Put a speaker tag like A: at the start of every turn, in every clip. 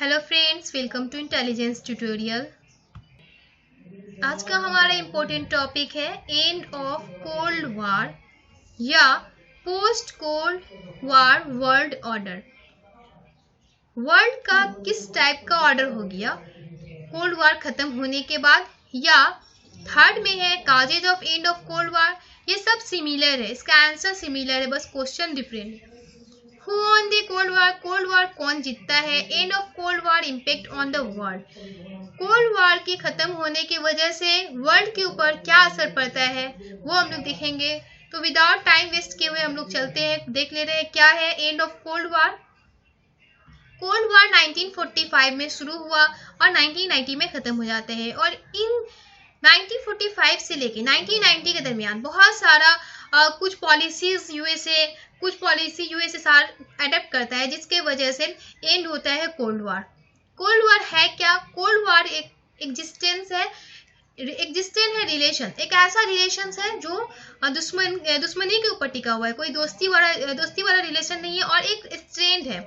A: Hello friends, welcome to intelligence tutorial. आज का हमारा इम्पोर्टेंट टॉपिक है एंड ऑफ कोल्ड वॉर या post cold war world order. World का किस टाइप का ऑर्डर हो गया कोल्ड वॉर खत्म होने के बाद, या थर्ड में है causes of end of cold war. ये सब सिमिलर है, इसका आंसर सिमिलर है, बस क्वेश्चन डिफरेंट है। Who won the Cold War? Cold war कौन जीतता है? End of cold war impact on the world. Cold war के खत्म होने की वजह से वर्ल्ड के ऊपर क्या असर पड़ता है वो हम लोग देखेंगे। तो विदाउट टाइम वेस्ट किए हुए हम लोग चलते हैं, देख ले रहे हैं क्या है end of cold war. Cold war 1945 में शुरू हुआ और 1990 में खत्म हो जाता है, और इन 1945 से लेके 1990 के दरमियान बहुत सारा कुछ पॉलिसीज यूएसएसआर अडेप्ट करता है, जिसके वजह से एंड होता है कोल्ड वॉर। कोल्ड वॉर है क्या? कोल्ड वॉर एक एग्जिस्टेंस है रिलेशन, एक ऐसा रिलेशन है जो दुश्मनी के ऊपर टिका हुआ है, कोई दोस्ती वाला रिलेशन नहीं है, और एक स्ट्रेंथ है,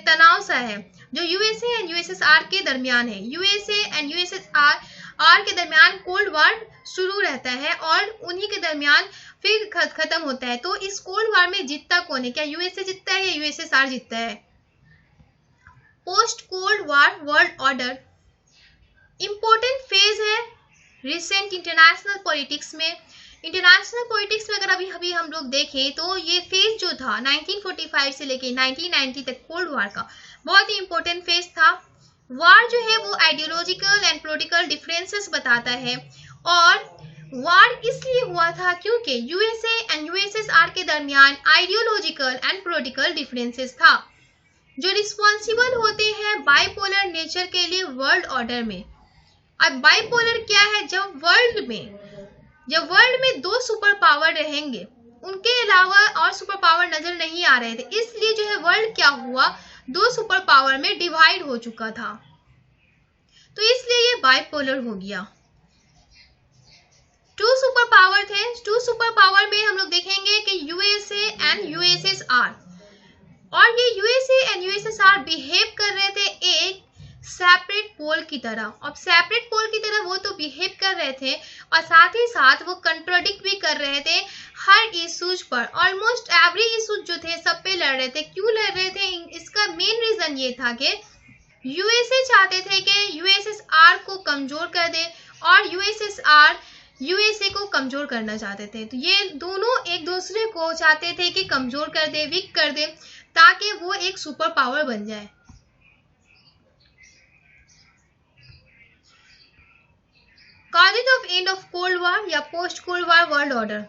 A: तनाव सा है जो यूएसए एंड यूएसएसआर के दरमियान है। यूएसए एंड यूएसएसआर के दरमियान कोल्ड वॉर शुरू रहता है और उन्हीं के दरमियान फिर खत्म होता है। तो इस कोल्ड वॉर में जीतता कौन है? क्या यूएसए जीतता है या यूएसएसआर जीतता है? Post cold war world order important phase है रिसेंट इंटरनेशनल पॉलिटिक्स में। इंटरनेशनल पॉलिटिक्स में अगर अभी हम लोग देखें तो ये फेज जो था 1945 से लेके 1990 तक कोल्ड वॉर का बहुत ही इंपॉर्टेंट फेज था। वॉर जो है वो आइडियोलॉजिकल एंड पॉलिटिकल डिफरेंसेस बताता है, और वॉर इसलिए हुआ था क्योंकि यूएसए एंड यूएसएसआर के दरमियान आइडियोलॉजिकल एंड पॉलिटिकल डिफरेंसेस था जो रिस्पॉन्सिबल होते हैं बाइपोलर नेचर के लिए वर्ल्ड ऑर्डर में। अब बाइपोलर क्या है? जब वर्ल्ड में दो सुपर पावर रहेंगे, उनके अलावा और सुपर पावर नजर नहीं आ रहे थे, इसलिए जो है वर्ल्ड क्या हुआ, दो सुपर पावर में डिवाइड हो चुका था, तो इसलिए ये बाइपोलर हो गया। टू सुपर पावर थे, टू सुपर पावर में हम लोग देखेंगे कि यूएसए एंड यूएसएसआर, और ये यूएसए एंड यूएसएसआर बिहेव कर रहे थे एक सेपरेट पोल की तरह। अब सेपरेट पोल की तरह वो तो बिहेव कर रहे थे, और साथ ही साथ वो कंट्रोडिक्ट भी कर रहे थे हर इशूज पर। ऑलमोस्ट एवरी इशूज जो थे सब पे लड़ रहे थे। क्यों लड़ रहे थे? इसका मेन रीजन ये था कि यूएसए चाहते थे कि यूएसएसआर को कमजोर कर दे, और यूएसएसआर यूएसए को कमजोर करना चाहते थे। तो ये दोनों एक दूसरे को चाहते थे कि कमजोर कर दे, वीक कर दे, ताकि वो एक सुपर पावर बन जाए। Causes of end of cold war या post cold war world order.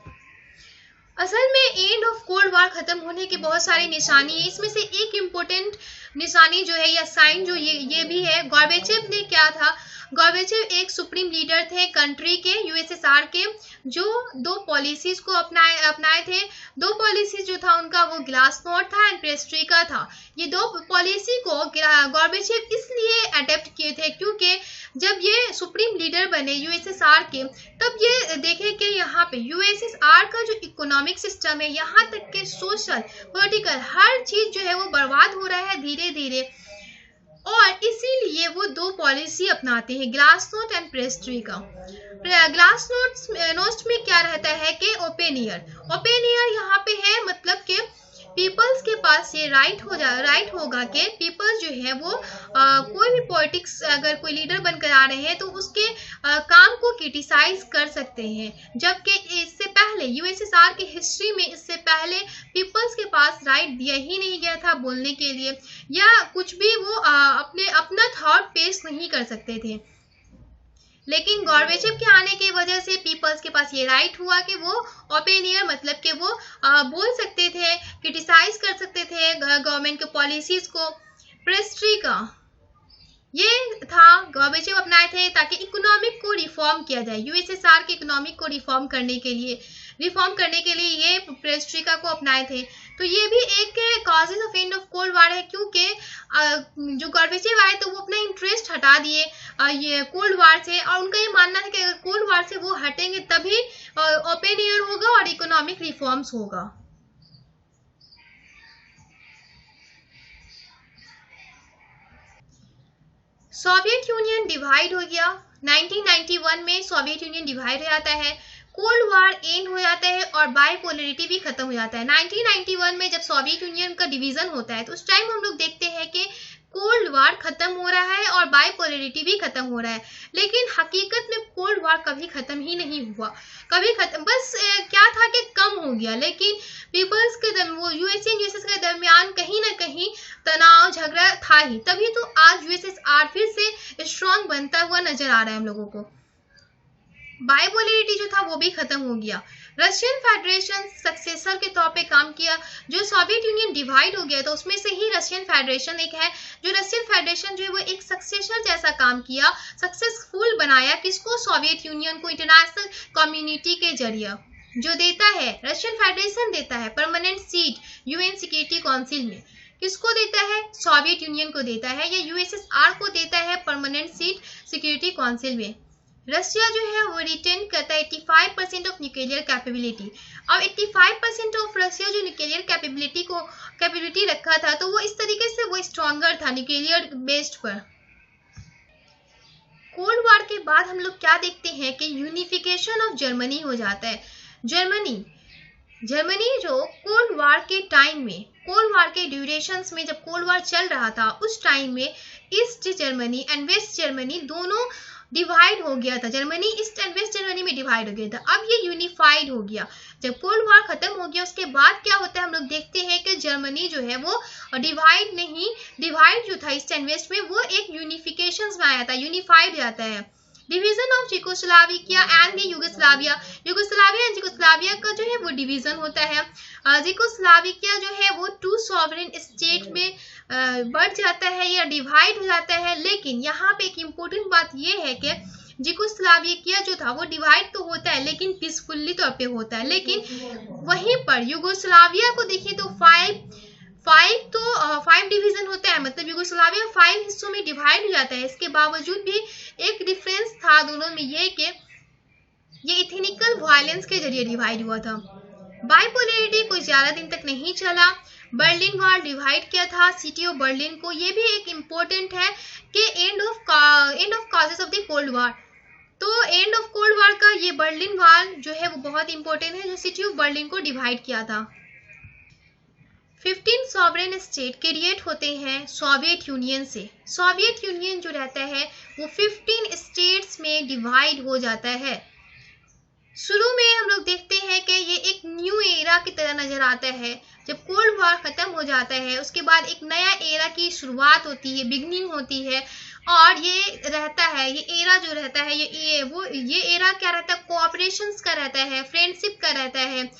A: असल में एंड ऑफ कोल्ड वॉर खत्म होने की बहुत सारी निशानी है, इसमें से एक इम्पोर्टेंट निशानी जो है या साइन जो ये भी है। गॉर्बेचेव ने क्या था? गॉर्बेचेव एक सुप्रीम लीडर थे कंट्री के, यूएसएसआर के, जो दो पॉलिसीज को अपनाए थे। दो पॉलिसीज जो था उनका वो ग्लासनोस्ट था एंड पेस्ट्रिका था। ये दो पॉलिसी को गॉर्बेचेव इसलिए अडेप्ट किए थे क्योंकि जब ये सुप्रीम लीडर बने यूएसएसआर के, तब ये देखे कि यहाँ पे यूएसएसआर का जो इकोनॉमिक सिस्टम है, यहाँ तक के सोशल पॉलिटिकल हर चीज जो है वो बर्बाद हो रहा है धीरे धीरे, और इसीलिए वो दो पॉलिसी अपनाते हैं, ग्लासनोस्ट एंड पेस्ट्रिका। ग्लासनोस्ट में क्या रहता है कि ओपन ईयर यहाँ पे है, मतलब कि पीपल्स के पास ये राइट होगा कि पीपल्स जो है वो कोई भी पॉलिटिक्स अगर कोई लीडर बनकर आ रहे हैं तो उसके काम को क्रिटिसाइज कर सकते हैं, जबकि इससे पहले यूएसएसआर की हिस्ट्री में इससे पहले पीपल्स के पास राइट दिया ही नहीं गया था बोलने के लिए, या कुछ भी वो अपना थॉट पेश नहीं कर सकते थे। लेकिन गॉर्बेचेव के आने की वजह से पीपल्स के पास ये राइट हुआ कि वो ओपन ईयर, मतलब कि वो बोल सकते थे, क्रिटिसाइज कर सकते थे गवर्नमेंट के पॉलिसीज को। पेस्ट्रिका ये था गॉर्बेचेव अपनाए थे ताकि इकोनॉमिक को रिफॉर्म किया जाए, यूएसएसआर के इकोनॉमिक को रिफॉर्म करने के लिए ये पेस्ट्रिका को अपनाए थे। तो ये भी एक causes of end of cold war है, क्योंकि जो गॉर्बेचेव आए तो वो अपना इंटरेस्ट हटा दिए ये कोल्ड वॉर से, और उनका ये मानना था कि अगर कोल्ड वॉर से वो हटेंगे तभी ओपन ईयर होगा और इकोनॉमिक रिफॉर्म्स होगा। सोवियत यूनियन डिवाइड हो गया 1991 में, सोवियत यूनियन डिवाइड हो जाता है, कोल्ड वार एंड हो जाता है और बाइपोलरिटी भी खत्म हो जाता है। 1991 में जब सोवियत यूनियन का डिवीजन होता है तो उस टाइम हम लोग देखते हैं कि कोल्ड वार खत्म हो रहा है और बाइपोलरिटी भी खत्म हो रहा है, लेकिन हकीकत में कोल्ड वार कभी खत्म ही नहीं हुआ, कभी खत्म, बस क्या था कि कम हो गया, लेकिन पीपल्स के वो यूएसए एंड यूएसएस के दरमियान कहीं ना कहीं तनाव झगड़ा था ही, तभी तो आज यूएसएसआर फिर से स्ट्रांग बनता हुआ नजर आ रहा है हम लोगों को। बाइपोलरिटी जो था वो भी खत्म हो गया। रशियन फेडरेशन सक्सेसर के तौर पे काम किया, जो सोवियत यूनियन डिवाइड हो गया था उसमें से ही रशियन फेडरेशन एक है, जो रशियन फेडरेशन जो है वो एक सक्सेसर जैसा काम किया, सक्सेसफुल बनाया किसको, सोवियत यूनियन को इंटरनेशनल कम्युनिटी के जरिए, जो देता है रशियन फेडरेशन देता है permanent seat UN security council में, किसको देता है, सोवियत यूनियन को देता है, या यूएसएसआर को देता है परमानेंट सीट सिक्योरिटी काउंसिल में। रशिया जो है वो रिटेन करता है 85% ऑफ न्यूक्लियर कैपेबिलिटी। अब 85% ऑफ रशिया जो न्यूक्लियर कैपेबिलिटी रखा था, तो वो इस तरीके से वो स्ट्रॉन्गर था न्यूक्लियर बेस्ड पर। कोल्ड वार के बाद हम लोग क्या देखते हैं कि यूनिफिकेशन ऑफ जर्मनी हो जाता है। जर्मनी जो कोल्ड वार के टाइम में, कोल्ड वार के ड्यूरेशंस में, जब कोल्ड वार चल रहा था उस टाइम में East Germany and West Germany दोनों डिवाइड हो गया था, Germany East and West Germany में डिवाइड हो गया था। अब ये यूनिफाइड हो गया। जब कोल्ड वार खत्म हो गया उसके बाद क्या होता है, हम लोग देखते हैं कि जर्मनी जो है वो डिवाइड जो था ईस्ट एंड वेस्ट में, वो एक यूनिफिकेशन में आया था, यूनिफाइड जाता है। Division of Yugoslavia and Yugoslavia and Yugoslavia का जो है वो डिवीजन होता है। यूगोस्लाविया जो है वो 2 सॉवरेन स्टेट में बढ़ जाता है या डिवाइड हो जाता है, लेकिन यहाँ पे एक इम्पोर्टेंट बात ये है कि यूगोस्लाविया जो था वो डिवाइड तो होता है लेकिन पीसफुली तौर पे होता है, लेकिन वहीं पर यूगोस्लाविया को देखिए तो 5 डिवीजन होता है, मतलब यूगोस्लाविया 5 हिस्सों में डिवाइड हो जाता है। इसके बावजूद भी एक डिफरेंस था दोनों में, ये कि ये इथनिकल वायलेंस के जरिए डिवाइड हुआ था। बाइपोलरिटी कोई ज्यादा दिन तक नहीं चला, बर्लिन वॉल डिवाइड किया था सिटी ऑफ बर्लिन को। ये भी एक इम्पोर्टेंट है कि end of causes of the cold war, तो एंड ऑफ कोल्ड वार का ये बर्लिन वॉल जो है वो बहुत इंपॉर्टेंट है, जो सिटी ऑफ बर्लिन को डिवाइड किया था। 15 सॉवरेन स्टेट क्रिएट होते हैं सोवियत यूनियन से। सोवियत यूनियन जो रहता है वो 15 स्टेट्स में डिवाइड हो जाता है। शुरू में हम लोग देखते हैं कि ये एक न्यू एरा की तरह नजर आता है। जब कोल्ड वार खत्म हो जाता है उसके बाद एक नया एरा की शुरुआत होती है, बिगनिंग होती है, और ये रहता है, ये एरा जो रहता है ये एरा क्या रहता है, कोऑपरेशंस का रहता है, फ्रेंडशिप का रहता है,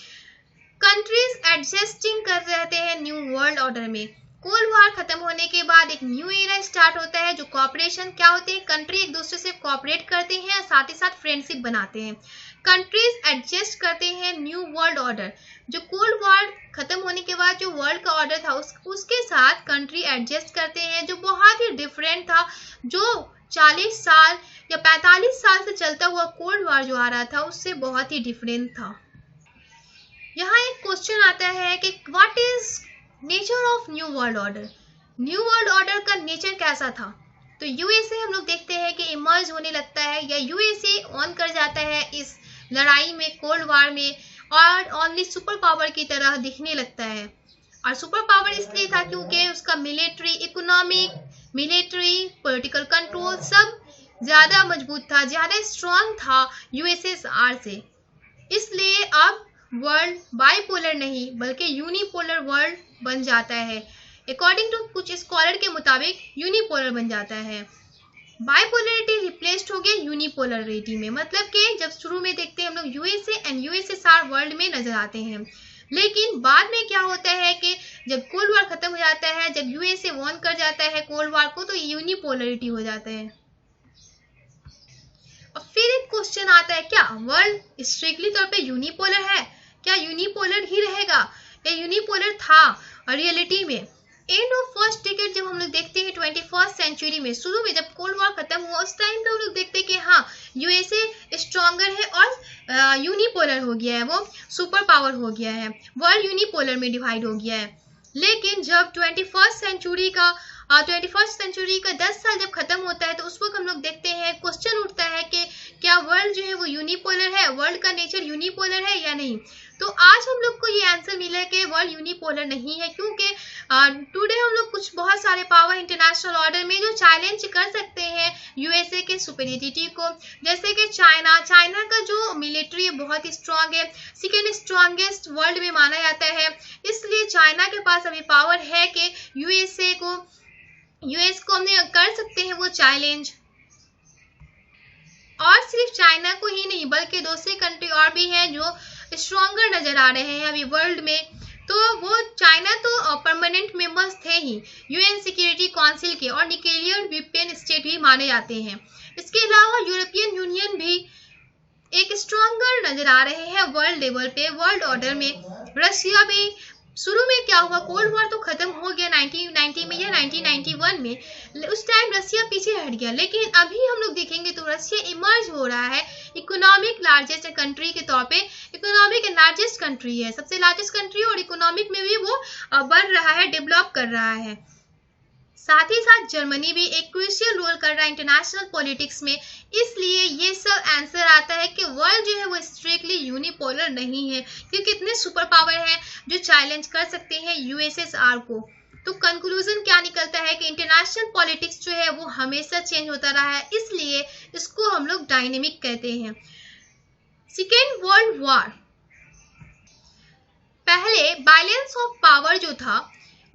A: कंट्रीज एडजस्टिंग कर रहते हैं न्यू वर्ल्ड ऑर्डर में। कोल्ड वार खत्म होने के बाद एक न्यू एरा स्टार्ट होता है, जो कोऑपरेशन क्या होते हैं, कंट्री एक दूसरे से कोऑपरेट करते हैं और साथ ही साथ फ्रेंडशिप बनाते हैं, कंट्रीज एडजस्ट करते हैं न्यू वर्ल्ड ऑर्डर। जो कोल्ड वार खत्म होने के बाद जो वर्ल्ड का ऑर्डर था उसके साथ कंट्री एडजस्ट करते हैं, जो बहुत ही डिफरेंट था, जो 40 साल या 45 साल से चलता हुआ कोल्ड वार जो आ रहा था उससे बहुत ही डिफरेंट था। यहाँ एक क्वेश्चन आता है कि what is nature of new world order. New world order का नेचर कैसा था, तो यूएसए हम लोग देखते हैं कि इमर्ज होने लगता है या यूएसए ऑन कर जाता है इस लड़ाई में, कोल्ड वार में, और ओनली सुपर पावर की तरह दिखने लगता है। और सुपर पावर इसलिए था क्योंकि उसका मिलिट्री, इकोनॉमिक, पॉलिटिकल कंट्रोल सब ज्यादा मजबूत था, ज्यादा स्ट्रांग था यूएसएसआर से। इसलिए अब वर्ल्ड बाइपोलर नहीं बल्कि यूनिपोलर वर्ल्ड बन जाता है। अकॉर्डिंग टू कुछ स्कॉलर के मुताबिक यूनिपोलर बन जाता है। बाइपोलरिटी रिप्लेस्ड हो गया यूनिपोलरिटी में, मतलब कि जब शुरू में देखते हैं हम लोग यूएसए एंड यूएसएसआर वर्ल्ड में नजर आते हैं, लेकिन बाद में क्या होता है कि जब कोल्ड वार खत्म हो जाता है, जब यूएसए वॉन कर जाता है कोल्ड वार को, तो यूनिपोलरिटी हो जाता है। और फिर एक क्वेश्चन आता है, क्या वर्ल्ड स्ट्रिक्टली तौर पे यूनिपोलर है, क्या यूनिपोलर ही रहेगा या यूनिपोलर था रियलिटी में। एंड ऑफ फर्स्ट डिकेड जब हम लोग देखते हैं 21st सेंचुरी में, शुरू में जब कोल्ड वार खत्म हुआ उस टाइम पे हम लोग देखते हैं कि हाँ यूएसए स्ट्रॉन्गर है और यूनिपोलर हो गया है, वो सुपर पावर हो गया है, वर्ल्ड यूनिपोलर में डिवाइड हो गया है। लेकिन जब 21st सेंचुरी का 21st सेंचुरी का 10 साल जब खत्म होता है तो उस वक्त हम लोग देखते हैं, क्वेश्चन उठता है कि क्या वर्ल्ड जो है वो यूनिपोलर है, वर्ल्ड का नेचर यूनिपोलर है या नहीं। तो आज हम लोग को ये आंसर मिला है कि वर्ल्ड यूनिपोलर नहीं है, क्योंकि टुडे हम लोग कुछ बहुत सारे पावर इंटरनेशनल ऑर्डर में जो चैलेंज कर सकते हैं यूएसए के सुपीरियरिटी को, जैसे कि चाइना का जो मिलिट्री है बहुत ही स्ट्रांग है, सेकेंड स्ट्रांगेस्ट वर्ल्ड में माना जाता है, इसलिए चाइना के पास अभी पावर है कि यूएस को हमने कर सकते हैं वो चैलेंज। और सिर्फ चाइना को ही नहीं बल्कि दूसरे कंट्री और भी हैं जो स्ट्रॉन्गर नजर आ रहे हैं अभी वर्ल्ड में। तो वो चाइना तो परमानेंट मेंबर्स थे ही यूएन सिक्योरिटी काउंसिल के, और न्यूक्लियर वेपन स्टेट भी माने जाते हैं। इसके अलावा यूरोपियन यूनियन भी एक स्ट्रॉन्गर नजर आ रहे हैं वर्ल्ड लेवल पे, वर्ल्ड ऑर्डर में। रशिया भी, शुरू में क्या हुआ, कोल्ड वॉर तो खत्म हो गया 1990 में या 1991 में, उस टाइम रशिया पीछे हट गया, लेकिन अभी हम लोग देखेंगे तो रशिया इमर्ज हो रहा है इकोनॉमिक लार्जेस्ट कंट्री के तौर पे। इकोनॉमिक लार्जेस्ट कंट्री है, सबसे लार्जेस्ट कंट्री, और इकोनॉमिक में भी वो बढ़ रहा है, डेवलप कर रहा है। साथ ही साथ जर्मनी भी एक क्रूशियल रोल कर रहा है इंटरनेशनल पॉलिटिक्स में। इसलिए ये सब आंसर आता है कि वर्ल्ड जो है वो स्ट्रिक्टली यूनिपोलर नहीं है, क्योंकि इतने सुपर पावर हैं जो चैलेंज कर सकते हैं यूएसएसआर को। तो कंक्लूजन क्या निकलता है कि इंटरनेशनल पॉलिटिक्स जो है वो हमेशा चेंज होता रहा है, इसलिए इसको हम लोग डायनेमिक कहते हैं। सेकेंड वर्ल्ड वॉर, पहले बैलेंस ऑफ पावर जो था,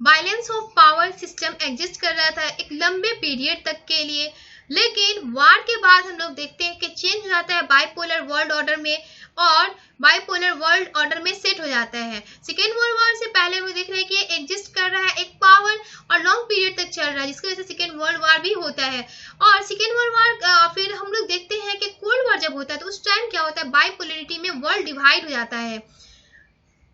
A: balance of power system exist कर रहा था एक लंबे पीरियड तक के लिए, लेकिन वार के बाद हम लोग देखते हैं कि चेंज हो जाता है बाइपोलर वर्ल्ड ऑर्डर में, और बाइपोलर वर्ल्ड ऑर्डर में सेट हो जाता है। सेकेंड वर्ल्ड वॉर से पहले हम देख रहे हैं कि एग्जिस्ट कर रहा है एक पावर और लॉन्ग पीरियड तक चल रहा है, जिसकी वजह से सेकेंड वर्ल्ड वॉर भी होता है। और सेकेंड वर्ल्ड वॉर फिर हम लोग देखते हैं कि कोल्ड वॉर जब होता है तो उस टाइम क्या होता है, बाइपोलरिटी में वर्ल्ड डिवाइड हो जाता है।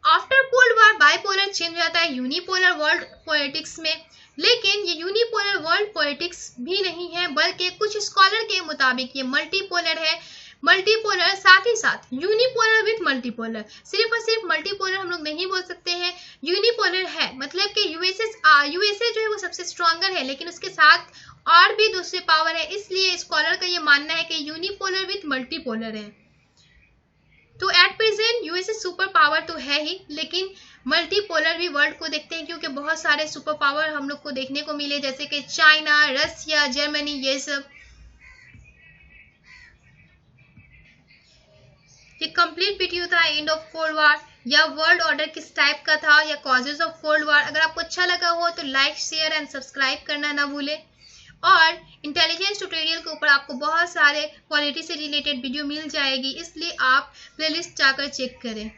A: After cold war bipolar change हो जाता है यूनिपोलर वर्ल्ड पॉलिटिक्स में, लेकिन ये यूनिपोलर वर्ल्ड पॉलिटिक्स भी नहीं है, बल्कि कुछ स्कॉलर के मुताबिक ये मल्टीपोलर है। मल्टीपोलर साथ ही साथ यूनिपोलर विथ मल्टीपोलर, सिर्फ और सिर्फ मल्टीपोलर हम लोग नहीं बोल सकते हैं, यूनिपोलर है। मतलब कि यूएसए जो है वो सबसे स्ट्रॉन्गर है, लेकिन उसके साथ और भी दूसरे पावर है, इसलिए स्कॉलर का ये मानना है कि यूनिपोलर विथ मल्टीपोलर है। तो at present USA super power तो है ही, लेकिन मल्टीपोलर भी वर्ल्ड को देखते हैं, क्योंकि बहुत सारे सुपर पावर हम लोग को देखने को मिले, जैसे कि चाइना, रसिया, जर्मनी, ये सब। ये कंप्लीट वीडियो था एंड ऑफ कोल्ड वॉर, या वर्ल्ड ऑर्डर किस टाइप का था, या कॉजेज ऑफ कोल्ड वॉर। अगर आपको अच्छा लगा हो तो लाइक, शेयर एंड सब्सक्राइब करना ना भूलें। और इंटेलिजेंस ट्यूटोरियल के ऊपर आपको बहुत सारे पॉलिटी से रिलेटेड वीडियो मिल जाएगी, इसलिए आप प्लेलिस्ट जाकर चेक करें।